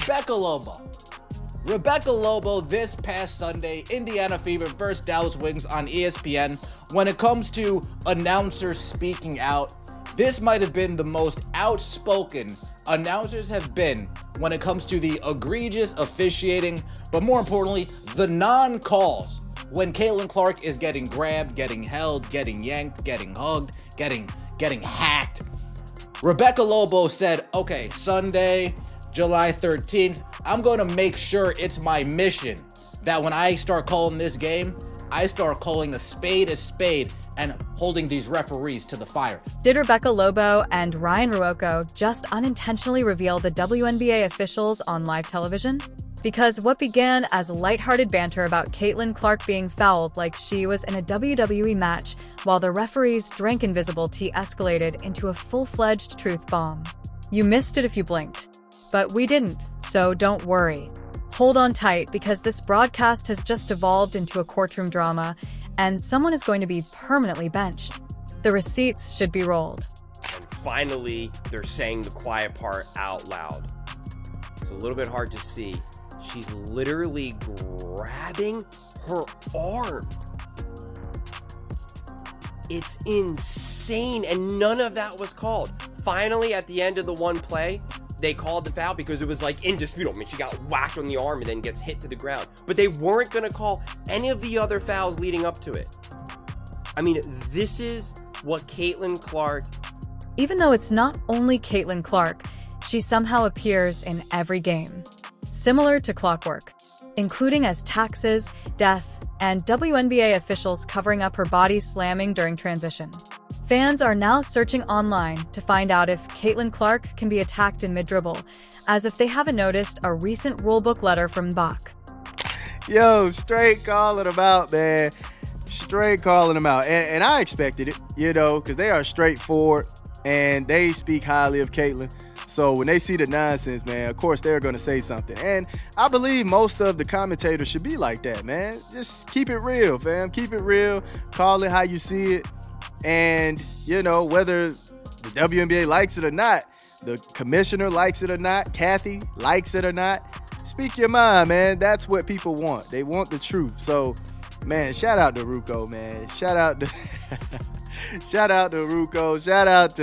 Ruocco Lobo. Ruocco Lobo this past Sunday, Indiana Fever versus Dallas Wings on ESPN. When it comes to announcers speaking out, this might have been the most outspoken announcers have been when it comes to the egregious officiating, but more importantly, the non-calls. When Caitlin Clark is getting grabbed, getting held, getting yanked, getting hugged, getting hacked. Ruocco Lobo said, okay, Sunday, July 13th, I'm going to make sure it's my mission that when I start calling this game, I start calling a spade and holding these referees to the fire. Did Ruocco Lobo and Ryan Ruocco just unintentionally reveal the WNBA officials on live television? Because what began as lighthearted banter about Caitlin Clark being fouled like she was in a WWE match while the referees drank invisible tea escalated into a full-fledged truth bomb. You missed it if you blinked. But we didn't, so don't worry. Hold on tight because this broadcast has just evolved into a courtroom drama and someone is going to be permanently benched. The receipts should be rolled. And finally, they're saying the quiet part out loud. It's a little bit hard to see. She's literally grabbing her arm. It's insane, and none of that was called. Finally, at the end of the one play, they called the foul because it was like indisputable. I mean, she got whacked on the arm and then gets hit to the ground. But they weren't going to call any of the other fouls leading up to it. I mean, this is what Caitlin Clark... Even though it's not only Caitlin Clark, she somehow appears in every game. Similar to clockwork, including as taxes, death, and WNBA officials covering up her body slamming during transition. Fans are now searching online to find out if Caitlin Clark can be attacked in mid-dribble, as if they haven't noticed a recent rulebook letter from Bach. Yo, straight calling them out, man. Straight calling them out. And I expected it, because they are straightforward and they speak highly of Caitlin. So when they see the nonsense, man, of course they're going to say something. And I believe most of the commentators should be like that, man. Just keep it real, fam. Keep it real. Call it how you see it. And, whether the WNBA likes it or not, the commissioner likes it or not, Kathy likes it or not, speak your mind, man. That's what people want. They want the truth. So, man, shout out to Ruocco, man. Shout out to Ruocco. Shout out to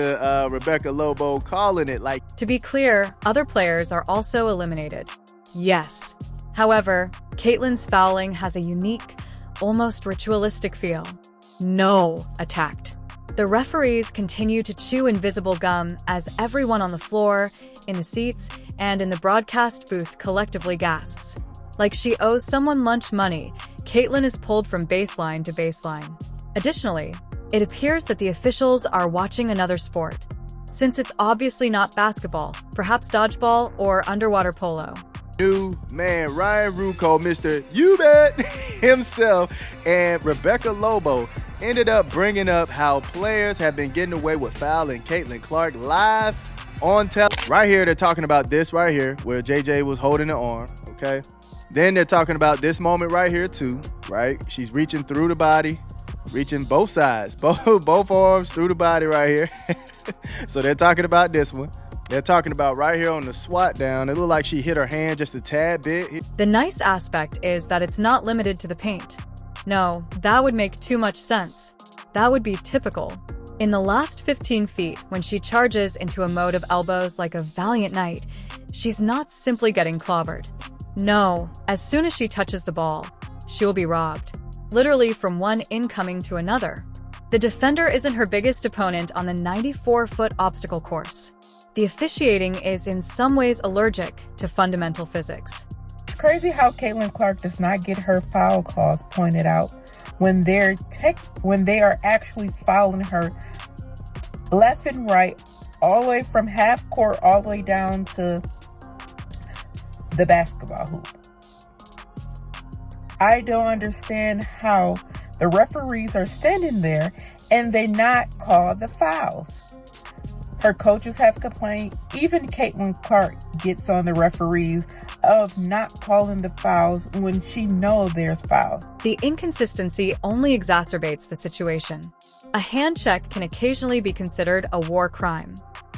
Ruocco Lobo calling it like. To be clear, other players are also eliminated. Yes. However, Caitlin's fouling has a unique, almost ritualistic feel. No attacked. The referees continue to chew invisible gum as everyone on the floor, in the seats, and in the broadcast booth collectively gasps. Like she owes someone lunch money, Caitlin is pulled from baseline to baseline. Additionally, it appears that the officials are watching another sport. Since it's obviously not basketball, perhaps dodgeball or underwater polo. New man, Ryan Ruocco, Mr. You Bet himself, and Ruocco Lobo ended up bringing up how players have been getting away with fouling Caitlin Clark live on television. Right here, they're talking about this right here, where JJ was holding the arm, okay? Then they're talking about this moment right here too, right? She's reaching through the body, reaching both sides, both arms through the body right here. So they're talking about this one. They're talking about right here on the swat down. It looked like she hit her hand just a tad bit. The nice aspect is that it's not limited to the paint. No, that would make too much sense. That would be typical. In the last 15 feet, when she charges into a mode of elbows like a valiant knight, she's not simply getting clobbered. No, as soon as she touches the ball, she will be robbed. Literally from one incoming to another. The defender isn't her biggest opponent on the 94-foot obstacle course. The officiating is in some ways allergic to fundamental physics. It's crazy how Caitlin Clark does not get her foul calls pointed out when they are actually fouling her left and right, all the way from half court all the way down to the basketball hoop. I don't understand how the referees are standing there and they not call the fouls. Her coaches have complained. Even Caitlin Clark gets on the referees of not calling the fouls when she knows there's fouls. The inconsistency only exacerbates the situation. A hand check can occasionally be considered a war crime.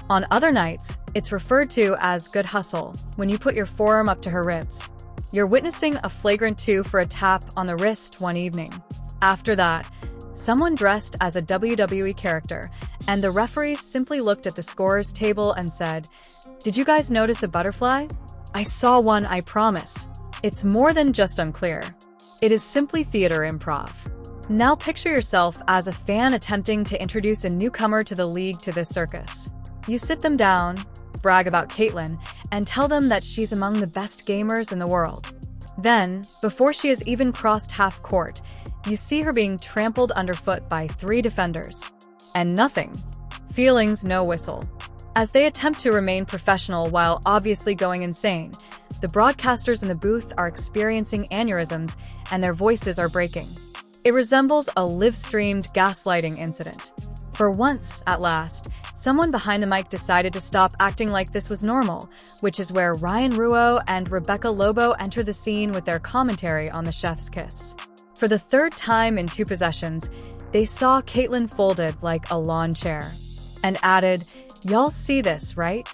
On other nights, it's referred to as good hustle when you put your forearm up to her ribs. You're witnessing a flagrant 2 for a tap on the wrist one evening. After that, someone dressed as a WWE character, and the referees simply looked at the scorer's table and said, "Did you guys notice a butterfly? I saw one, I promise." It's more than just unclear. It is simply theater improv. Now picture yourself as a fan attempting to introduce a newcomer to the league to this circus. You sit them down, brag about Caitlyn, and tell them that she's among the best gamers in the world. Then, before she has even crossed half court, you see her being trampled underfoot by 3 defenders. And nothing. Feelings no whistle. As they attempt to remain professional while obviously going insane, the broadcasters in the booth are experiencing aneurysms and their voices are breaking. It resembles a live-streamed gaslighting incident. For once, at last, someone behind the mic decided to stop acting like this was normal, which is where Ruocco and Ruocco Lobo enter the scene with their commentary on the chef's kiss. For the 3rd time in 2 possessions, they saw Caitlyn folded like a lawn chair, and added, "Y'all see this, right?"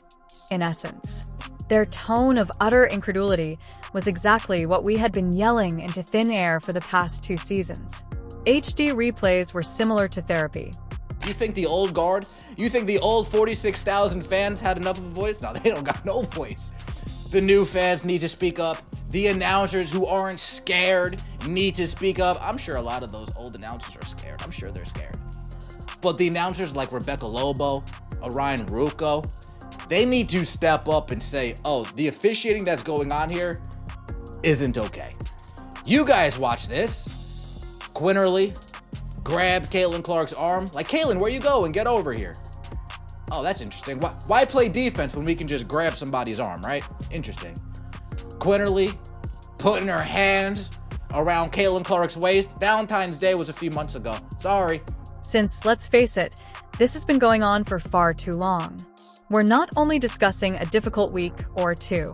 In essence, their tone of utter incredulity was exactly what we had been yelling into thin air for the past 2 seasons. HD replays were similar to therapy. You think the old guard, you think the old 46,000 fans had enough of a voice? No, they don't got no voice. The new fans need to speak up. The announcers who aren't scared need to speak up. I'm sure a lot of those old announcers are scared. I'm sure they're scared. But the announcers like Ruocco Lobo, Ryan Ruocco, they need to step up and say, oh, the officiating that's going on here isn't okay. You guys watch this. Quinterly grabbed Caitlyn Clark's arm. Like, Caitlyn, where you going? Get over here. Oh, that's interesting. Why play defense when we can just grab somebody's arm, right? Interesting. Quinterly putting her hands around Caitlyn Clark's waist. Valentine's Day was a few months ago. Sorry. Since, let's face it, this has been going on for far too long. We're not only discussing a difficult week or 2.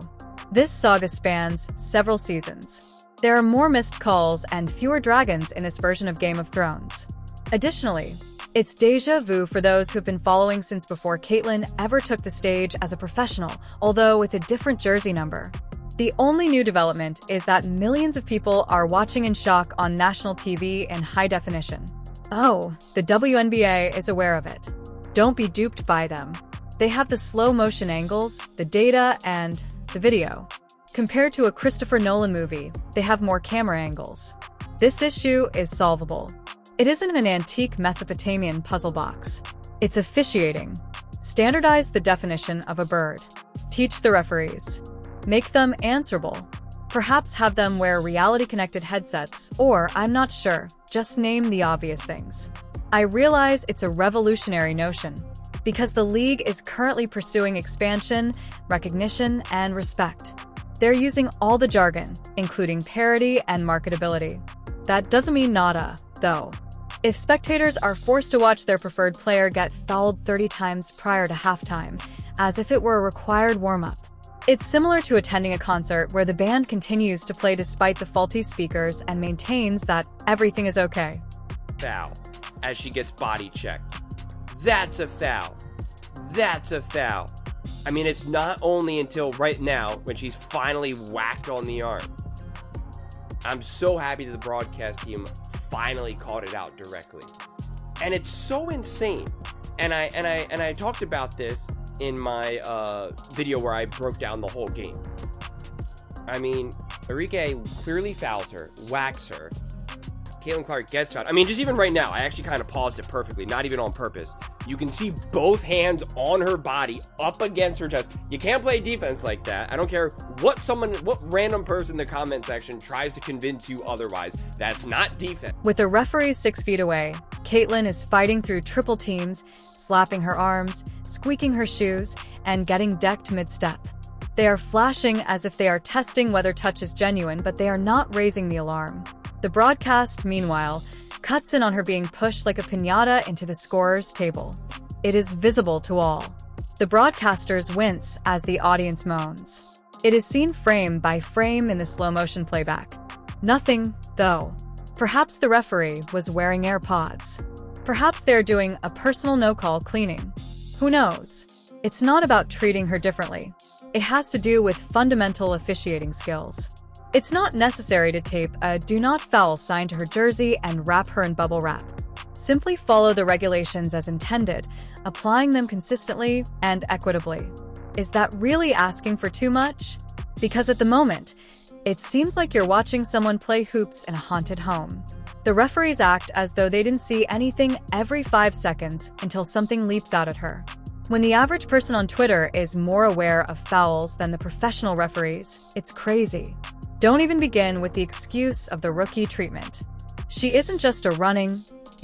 This saga spans several seasons. There are more missed calls and fewer dragons in this version of Game of Thrones. Additionally, it's déjà vu for those who've been following since before Caitlyn ever took the stage as a professional, although with a different jersey number. The only new development is that millions of people are watching in shock on national TV in high definition. Oh, the WNBA is aware of it. Don't be duped by them. They have the slow motion angles, the data, and the video. Compared to a Christopher Nolan movie, they have more camera angles. This issue is solvable. It isn't an antique Mesopotamian puzzle box. It's officiating. Standardize the definition of a bird. Teach the referees. Make them answerable. Perhaps have them wear reality-connected headsets, or, I'm not sure, just name the obvious things. I realize it's a revolutionary notion, because the league is currently pursuing expansion, recognition, and respect. They're using all the jargon, including parody and marketability. That doesn't mean nada, though. If spectators are forced to watch their preferred player get fouled 30 times prior to halftime, as if it were a required warm-up, it's similar to attending a concert where the band continues to play despite the faulty speakers and maintains that everything is okay. Foul, as she gets body checked. That's a foul. That's a foul. I mean, it's not only until right now when she's finally whacked on the arm. I'm so happy that the broadcast team finally called it out directly. And it's so insane. And I talked about this in my video where I broke down the whole game. I mean, Enrique clearly fouls her, whacks her. Caitlyn Clark gets fouled. I mean, just even right now, I actually kind of paused it perfectly, not even on purpose. You can see both hands on her body up against her chest. You can't play defense like that. I don't care what random person in the comment section tries to convince you otherwise. That's not defense. With the referee 6 feet away, Caitlyn is fighting through triple teams, slapping her arms, squeaking her shoes, and getting decked mid-step. They are flashing as if they are testing whether touch is genuine, but they are not raising the alarm. The broadcast, meanwhile, cuts in on her being pushed like a piñata into the scorer's table. It is visible to all. The broadcasters wince as the audience moans. It is seen frame by frame in the slow-motion playback. Nothing, though. Perhaps the referee was wearing AirPods. Perhaps they're doing a personal no-call cleaning. Who knows? It's not about treating her differently. It has to do with fundamental officiating skills. It's not necessary to tape a "do not foul" sign to her jersey and wrap her in bubble wrap. Simply follow the regulations as intended, applying them consistently and equitably. Is that really asking for too much? Because at the moment, it seems like you're watching someone play hoops in a haunted home. The referees act as though they didn't see anything every 5 seconds until something leaps out at her. When the average person on Twitter is more aware of fouls than the professional referees, it's crazy. Don't even begin with the excuse of the rookie treatment. She isn't just a running,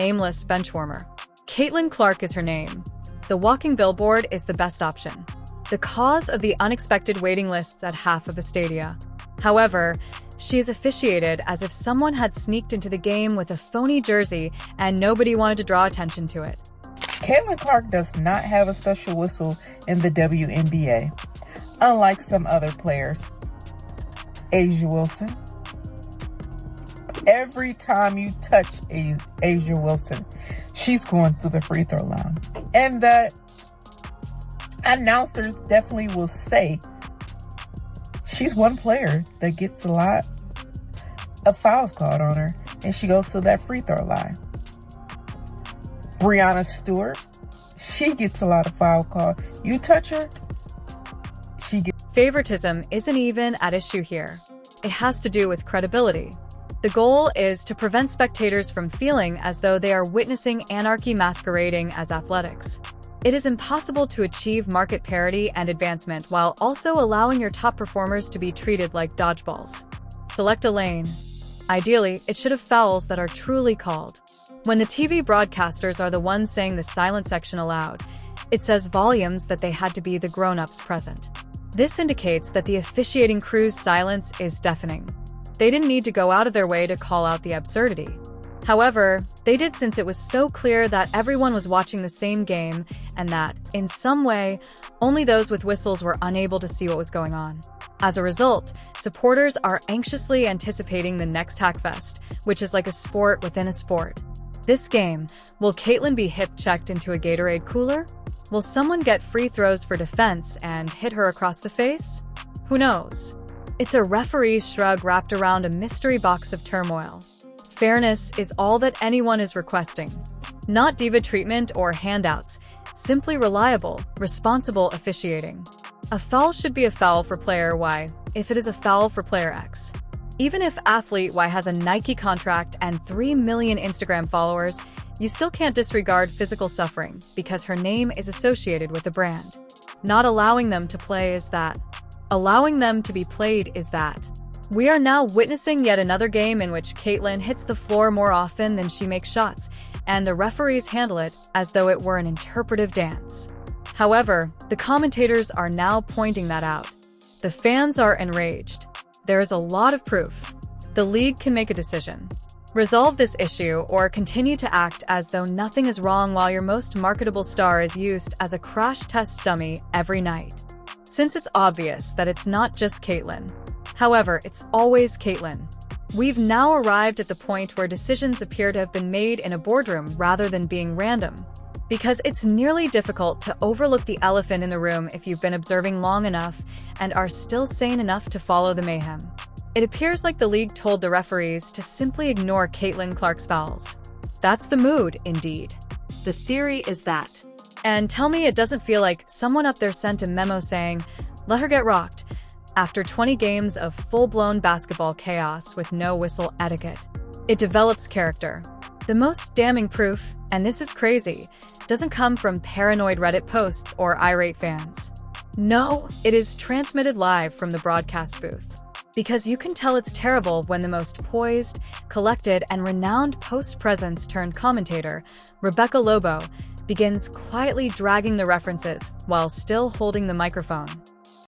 aimless benchwarmer. Caitlin Clark is her name. The walking billboard is the best option. The cause of the unexpected waiting lists at half of the stadia. However, she is officiated as if someone had sneaked into the game with a phony jersey and nobody wanted to draw attention to it. Caitlin Clark does not have a special whistle in the WNBA, unlike some other players. Asia Wilson. Every time you touch Asia Wilson, she's going through the free throw line. And the announcers definitely will say she's one player that gets a lot of fouls called on her, and she goes to that free throw line. Breanna Stewart, she gets a lot of foul called. You touch her, she gets... Favoritism isn't even at issue here. It has to do with credibility. The goal is to prevent spectators from feeling as though they are witnessing anarchy masquerading as athletics. It is impossible to achieve market parity and advancement while also allowing your top performers to be treated like dodgeballs. Select a lane. Ideally, it should have fouls that are truly called. When the TV broadcasters are the ones saying the silent section aloud, it says volumes that they had to be the grown-ups present. This indicates that the officiating crew's silence is deafening. They didn't need to go out of their way to call out the absurdity. However, they did since it was so clear that everyone was watching the same game and that, in some way, only those with whistles were unable to see what was going on. As a result, supporters are anxiously anticipating the next Hackfest, which is like a sport within a sport. This game, will Caitlin be hip-checked into a Gatorade cooler? Will someone get free throws for defense and hit her across the face? Who knows? It's a referee's shrug wrapped around a mystery box of turmoil. Fairness is all that anyone is requesting. Not diva treatment or handouts, simply reliable, responsible officiating. A foul should be a foul for player Y, if it is a foul for player X. Even if athlete Y has a Nike contract and 3 million Instagram followers, you still can't disregard physical suffering because her name is associated with the brand. Not allowing them to play is that. Allowing them to be played is that. We are now witnessing yet another game in which Caitlin hits the floor more often than she makes shots, and the referees handle it as though it were an interpretive dance. However, the commentators are now pointing that out. The fans are enraged. There is a lot of proof. The league can make a decision. Resolve this issue or continue to act as though nothing is wrong while your most marketable star is used as a crash test dummy every night. Since it's obvious that it's not just Caitlin. However, it's always Caitlin. We've now arrived at the point where decisions appear to have been made in a boardroom rather than being random. Because it's nearly difficult to overlook the elephant in the room if you've been observing long enough and are still sane enough to follow the mayhem. It appears like the league told the referees to simply ignore Caitlin Clark's fouls. That's the mood, indeed. The theory is that. And tell me it doesn't feel like someone up there sent a memo saying, "Let her get rocked," after 20 games of full-blown basketball chaos with no whistle etiquette. It develops character. The most damning proof, and this is crazy, doesn't come from paranoid Reddit posts or irate fans. No, it is transmitted live from the broadcast booth. Because you can tell it's terrible when the most poised, collected, and renowned post-presence turned commentator, Ruocco Lobo, begins quietly dragging the references while still holding the microphone.